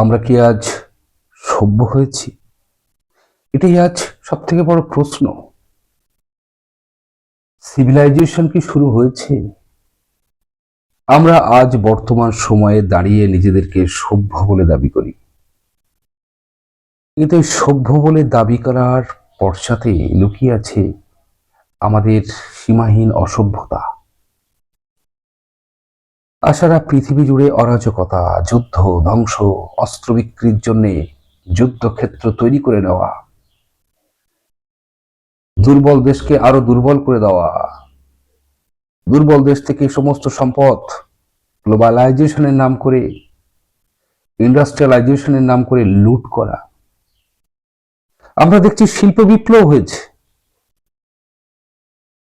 আমরা কি আজ সভ্য হয়েছি? এটাই আজ সব থেকে বড় প্রশ্ন। সিভিলাইজেশন কি শুরু হয়েছে? আমরা আজ বর্তমান সময়ে দাঁড়িয়ে নিজেদেরকে সভ্য বলে দাবি করি, কিন্তু এই সভ্য বলে দাবি করার পশ্চাতে লুকিয়ে আছে আমাদের সীমাহীন অসভ্যতা। আর সারা পৃথিবী জুড়ে অরাজকতা, যুদ্ধ, ধ্বংস, অস্ত্র বিক্রির জন্য যুদ্ধক্ষেত্র তৈরি করে নেওয়া, দুর্বল দেশকে আরো দুর্বল করে দেওয়া, দুর্বল দেশ থেকে সমস্ত সম্পদ গ্লোবালাইজেশনের নাম করে, ইন্ডাস্ট্রিয়ালাইজেশনের নাম করে লুট করা। আমরা দেখছি শিল্প বিপ্লব হয়েছে।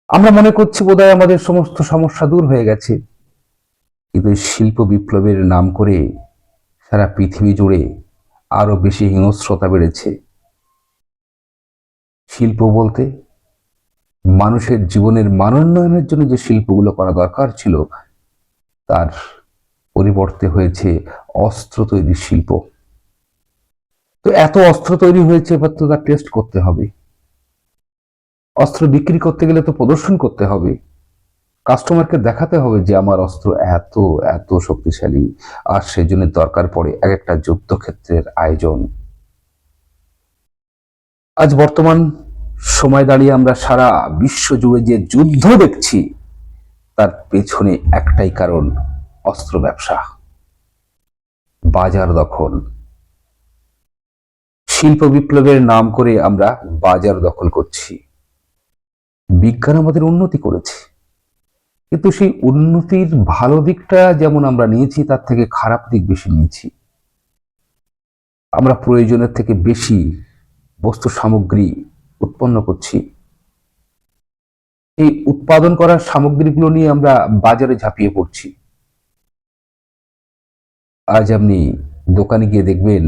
আমরা মনে করছি বোধহয় আমাদের সমস্ত সমস্যা দূর হয়ে গেছে, কিন্তু শিল্প বিপ্লবের নাম করে সারা পৃথিবী জুড়ে আরো বেশি হিংস্রতা বেড়েছে। শিল্প বলতে মানুষের জীবনের মানোন্নয়নের জন্য যে শিল্পগুলো করা দরকার ছিল, তার পরিবর্তে হয়েছে অস্ত্র তৈরির শিল্প। তো এত অস্ত্র তৈরি হয়েছে, এবার তো তার টেস্ট করতে হবে। অস্ত্র বিক্রি করতে গেলে তো প্রদর্শন করতে হবে, কাস্টমারকে দেখাতে হবে যে আমার অস্ত্র এত এত শক্তিশালী। আর সেজন্য দরকার পড়ে এক একটা যুদ্ধক্ষেত্রের আয়োজন। আজ বর্তমান সময় দাঁড়িয়ে আমরা সারা বিশ্ব জুড়ে যে যুদ্ধ দেখছি, তার পেছনে একটাই কারণ, অস্ত্র ব্যবসা, বাজার দখল। শিল্প বিপ্লবের নাম করে আমরা বাজার দখল করছি। বিজ্ঞান আমাদের উন্নতি করেছে, কিন্তু সেই উন্নতির ভালো দিকটা যেমন আমরা নিয়েছি, তার থেকে খারাপ দিক বেশি নিয়েছি। আমরা প্রয়োজনের থেকে বেশি বস্তু সামগ্রী উৎপন্ন করছি। এই উৎপাদন করার সামগ্রীগুলো নিয়ে আমরা বাজারে ঝাঁপিয়ে পড়ছি। আজ আপনি দোকানে গিয়ে দেখবেন,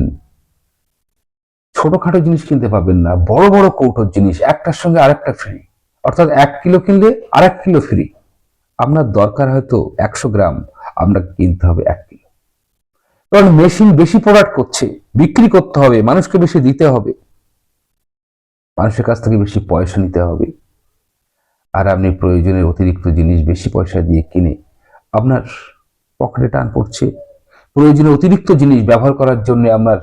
ছোটখাটো জিনিস কিনতে পাবেন না, বড় বড় কৌটোর জিনিস একটার সঙ্গে আরেকটা ফ্রি। অর্থাৎ 1 কিলো কিনলে আরেক কিলো ফ্রি। আপনার দরকার হয়তো 100 গ্রাম, আপনাকে কিনতে হবে 1 কিলো। কারণ মেশিন বেশি প্রোডাক্ট করছে, বিক্রি করতে হবে, মানুষকে বেশি দিতে হবে, মানুষের কাছ থেকে বেশি পয়সা নিতে হবে। আর আপনি প্রয়োজনের অতিরিক্ত জিনিস বেশি পয়সা দিয়ে কিনে আপনার পকেটে টান পড়ছে। প্রয়োজনীয় অতিরিক্ত জিনিস ব্যবহার করার জন্য আপনার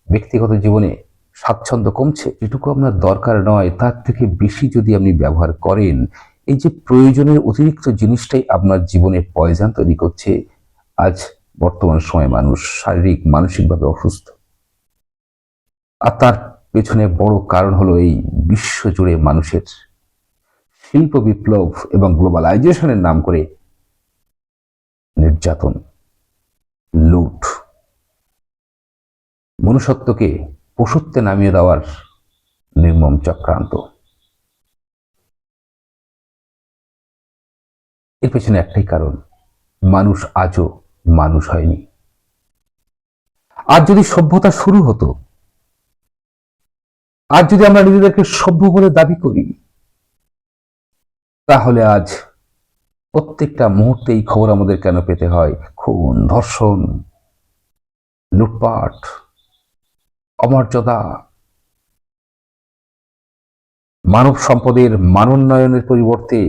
ব্যক্তিগত জীবনে স্বাচ্ছন্দ্য কমছে। যেটুকু আপনার দরকার নয়, তার থেকে বেশি যদি আপনি ব্যবহার করেন, এই যে প্রয়োজনের অতিরিক্ত জিনিসটাই আপনার জীবনে পয়জন তৈরি করছে। আজ বর্তমান সময়ে মানুষ শারীরিক মানসিকভাবে অসুস্থ, আর তার পেছনে বড় কারণ হলো এই বিশ্ব জুড়ে মানুষের শিল্প বিপ্লব এবং গ্লোবালাইজেশনের নাম করে নির্যাতন, লুট, মনুষ্যত্বকে পশুত্বে নামিয়ে দেওয়ার নির্মম চক্রান্ত। এর পেছনে একটাই কারণ, মানুষ আজও মানুষ হয়নি। আজ যদি সভ্যতা শুরু হতো, আজ যদি আমরা নিজেদেরকে সভ্য বলে দাবি করি, তাহলে আজ প্রত্যেকটা মুহূর্তে এই খবর আমাদের কেন পেতে হয়? খুন, ধর্ষণ, লুটপাট, অমর্যাদা, মানব সম্পদের মানোন্নয়নের পরিবর্তে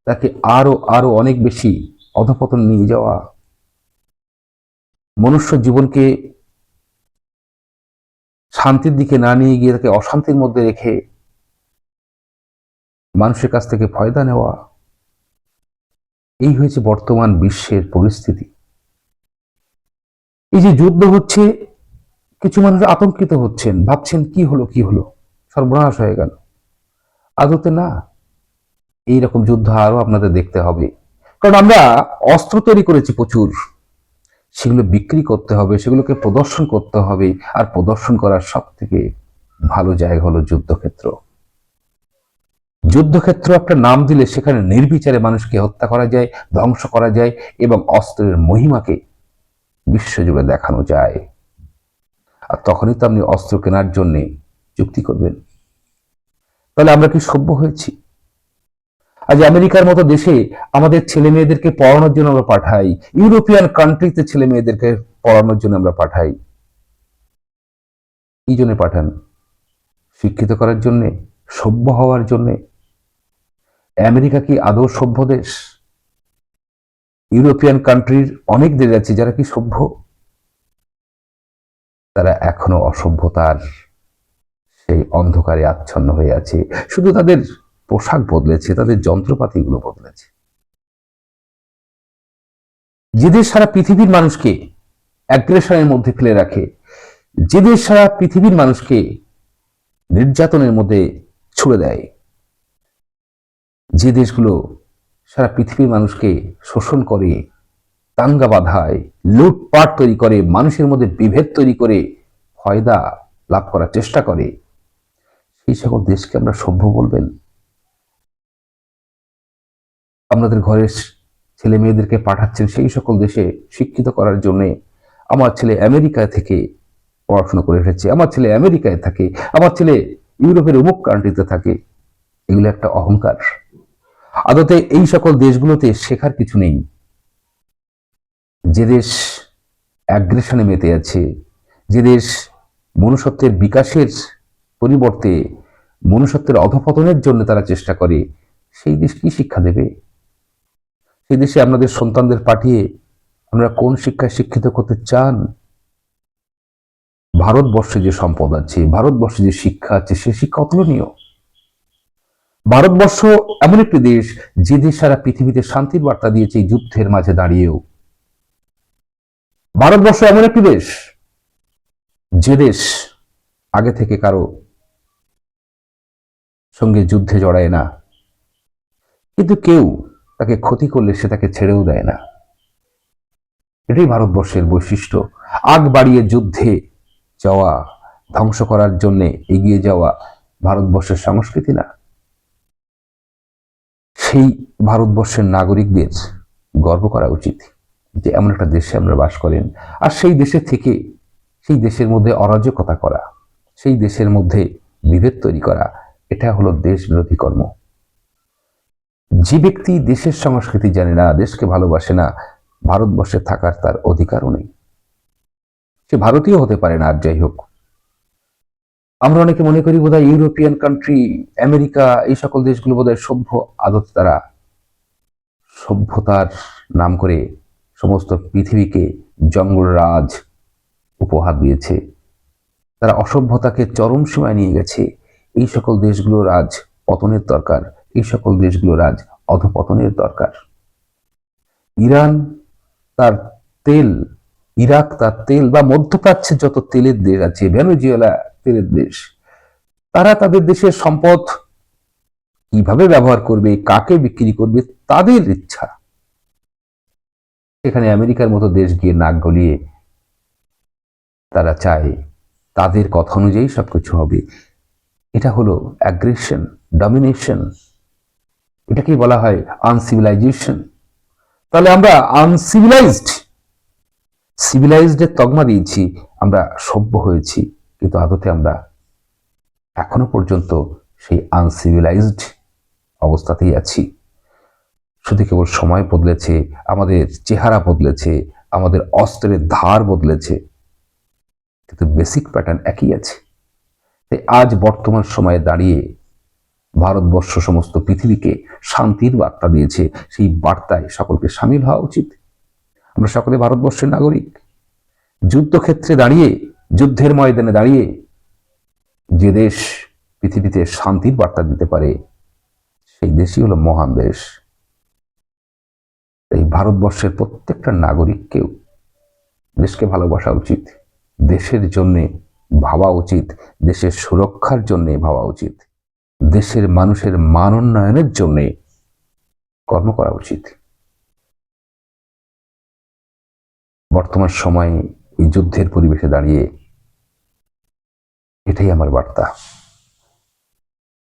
তাকে আরো আরো অনেক বেশি অধঃপতন নিয়ে যাওয়া, মনুষ্য জীবনকে শান্তির দিকে না নিয়ে গিয়ে তাকে অশান্তির মধ্যে রেখে মানুষের কাছ থেকে ফয়দা নেওয়া। এই হয়েছে বর্তমান বিশ্বের পরিস্থিতি। এই যে যুদ্ধ হচ্ছে, কিছু মানুষ আতঙ্কিত হচ্ছেন, ভাবছেন কি হলো কি হলো, সর্বনাশ হয়ে গেল। আদতে না, এইরকম যুদ্ধ আরো আপনাদের দেখতে হবে। কারণ আমরা অস্ত্র তৈরি করেছি প্রচুর, সেগুলো বিক্রি করতে হবে, সেগুলোকে প্রদর্শন করতে হবে। আর প্রদর্শন করার সব থেকে ভালো জায়গা হলো যুদ্ধক্ষেত্র। যুদ্ধক্ষেত্র একটা নাম দিলে সেখানে নির্বিচারে মানুষকে হত্যা করা যায়, ধ্বংস করা যায়, এবং অস্ত্রের মহিমাকে বিশ্বজুড়ে দেখানো যায়। আর তখনই তো আপনি অস্ত্র কেনার জন্য চুক্তি করবেন। তাহলে আমরা কি সভ্য হয়েছি? আজ আমেরিকার মতো দেশে আমাদের ছেলে মেয়েদেরকে পড়ানোর জন্য আমরা পাঠাই, ইউরোপিয়ান কান্ট্রিতে ছেলে মেয়েদেরকে পড়ানোর জন্য আমরা পাঠাই, কি জন্য পাঠান? শিক্ষিত করার জন্যে, সভ্য হওয়ার জন্যে। আমেরিকা কি আদৌ সভ্য দেশ? ইউরোপিয়ান কান্ট্রির অনেক দেশ আছে যারা কি সভ্য? তারা এখনো অসভ্যতার সেই অন্ধকারে আচ্ছন্ন হয়ে আছে। শুধু তাদের পোশাক বদলেছে, তাদের যন্ত্রপাতিগুলো বদলেছে। যে দেশ সারা পৃথিবীর মানুষকে অ্যাগ্রেশনের মধ্যে ফেলে রাখে, যে দেশ সারা পৃথিবীর মানুষকে নির্যাতনের মধ্যে ছুড়ে দেয়, যে দেশগুলো সারা পৃথিবীর মানুষকে শোষণ করে, দাঙ্গা বাঁধায়, লুটপাট তৈরি করে, মানুষের মধ্যে বিভেদ তৈরি করে ফয়দা লাভ করার চেষ্টা করে, সেই সকল দেশকে আমরা সভ্য বলবেন? আপনাদের ঘরের ছেলে মেয়েদেরকে পাঠাচ্ছেন সেই সকল দেশে শিক্ষিত করার জন্য। আমার ছেলে আমেরিকা থেকে পড়াশোনা করে এসেছে, আমার ছেলে আমেরিকায় থাকে, আমার ছেলে ইউরোপের অমুক কান্ট্রিতে থাকে। এগুলো একটা অহংকার। আদতে এই সকল দেশগুলোতে শেখার কিছু নেই। যে দেশ অ্যাগ্রেশনে মেতে আছে, যে দেশ মনুষ্যত্বের বিকাশের পরিবর্তে মনুষ্যত্বের অধঃপতনের জন্য তারা চেষ্টা করে, সেই দেশ কি শিক্ষা দেবে? সেই দেশে আপনাদের সন্তানদের পাঠিয়ে আপনারা কোন শিক্ষায় শিক্ষিত করতে চান? ভারতবর্ষে যে সম্পদ আছে, ভারতবর্ষে যে শিক্ষা আছে, সে শিক্ষা অতুলনীয়। ভারতবর্ষ এমন একটি দেশ যে দেশ সারা পৃথিবীতে শান্তির বার্তা দিয়েছে এই যুদ্ধের মাঝে দাঁড়িয়েও। ভারতবর্ষ এমন একটি দেশ যে দেশ আগে থেকে কারো সঙ্গে যুদ্ধে জড়ায় না, কিন্তু কেউ তাকে ক্ষতি করলে সে তাকে ছেড়েও দেয় না। এটাই ভারতবর্ষের বৈশিষ্ট্য। আগ বাড়িয়ে যুদ্ধে যাওয়া, ধ্বংস করার জন্য এগিয়ে যাওয়া ভারতবর্ষের সংস্কৃতি না। সেই ভারতবর্ষের নাগরিকদের গর্ব করা উচিত যে এমন একটা দেশে আমরা বাস করেন। আর সেই দেশে থেকে সেই দেশের মধ্যে অরাজকতা করা, সেই দেশের মধ্যে বিভেদ তৈরি করা, এটা হলো দেশ বিরোধী কর্ম। যে ব্যক্তি দেশের সংস্কৃতি জানে না, দেশকে ভালোবাসে না, ভারতবর্ষে থাকার তার অধিকারও নেই। সে ভারতীয় হতে পারে না। আর যাই হোক, আমরা অনেকে মনে করি বোধহয় ইউরোপিয়ান কান্ট্রি, আমেরিকা, এই সকল দেশগুলো বোধহয় সভ্য। আদতে তারা সভ্যতার নাম করে সমস্ত পৃথিবীকে জঙ্গল রাজ উপহার দিয়েছে। তারা অসভ্যতাকে চরম সীমায় নিয়ে গেছে। এই সকল দেশগুলোর আজ পতনের দরকার, এই সকল দেশগুলোর আজ অধপতনের দরকার। ইরান তার তেল, ইরাক তার তেল, বা মধ্যপ্রাচ্যের যত তেলের দেশ আছে, ভেনেজুয়েলা তেলের দেশ, তারা তাদের দেশের সম্পদ কিভাবে ব্যবহার করবে, কাকে বিক্রি করবে, তাদের ইচ্ছা। এখানে আমেরিকার মতো দেশ গিয়ে নাক গলিয়ে তারা চায় তাদের কথা অনুযায়ী সবকিছু হবে। এটা হলো অ্যাগ্রেশন, ডমিনেশন। এটাকেই বলা হয় আনসিভিলাইজেশন। তাহলে আমরা আনসিভিলাইজড, সিভিলাইজডের তকমা দিয়েছি, আমরা সভ্য হয়েছি, কিন্তু আদতে আমরা এখনো পর্যন্ত সেই আনসিভিলাইজড অবস্থাতেই আছি। শুধু কেবল সময় বদলেছে, আমাদের চেহারা বদলেছে, আমাদের অস্ত্রের ধার বদলেছে, কিন্তু বেসিক প্যাটার্ন একই আছে। তাই আজ বর্তমান সময়ে দাঁড়িয়ে ভারতবর্ষ সমস্ত পৃথিবীকে শান্তির বার্তা দিয়েছে। সেই বার্তায় সকলকে সামিল হওয়া উচিত। আমরা সকলে ভারতবর্ষের নাগরিক। যুদ্ধক্ষেত্রে দাঁড়িয়ে, যুদ্ধের ময়দানে দাঁড়িয়ে যে দেশ পৃথিবীতে শান্তির বার্তা দিতে পারে, সেই দেশই হলো মহান দেশ। এই ভারতবর্ষের প্রত্যেকটা নাগরিককেও দেশকে ভালোবাসা উচিত, দেশের জন্য ভাবা উচিত, দেশের সুরক্ষার জন্য ভাবা উচিত, দেশের মানুষের মান উন্নয়নের জন্য কর্ম করা উচিত। বর্তমান সময়ে এই যুদ্ধের পরিবেশে দাঁড়িয়ে এটাই আমার বার্তা।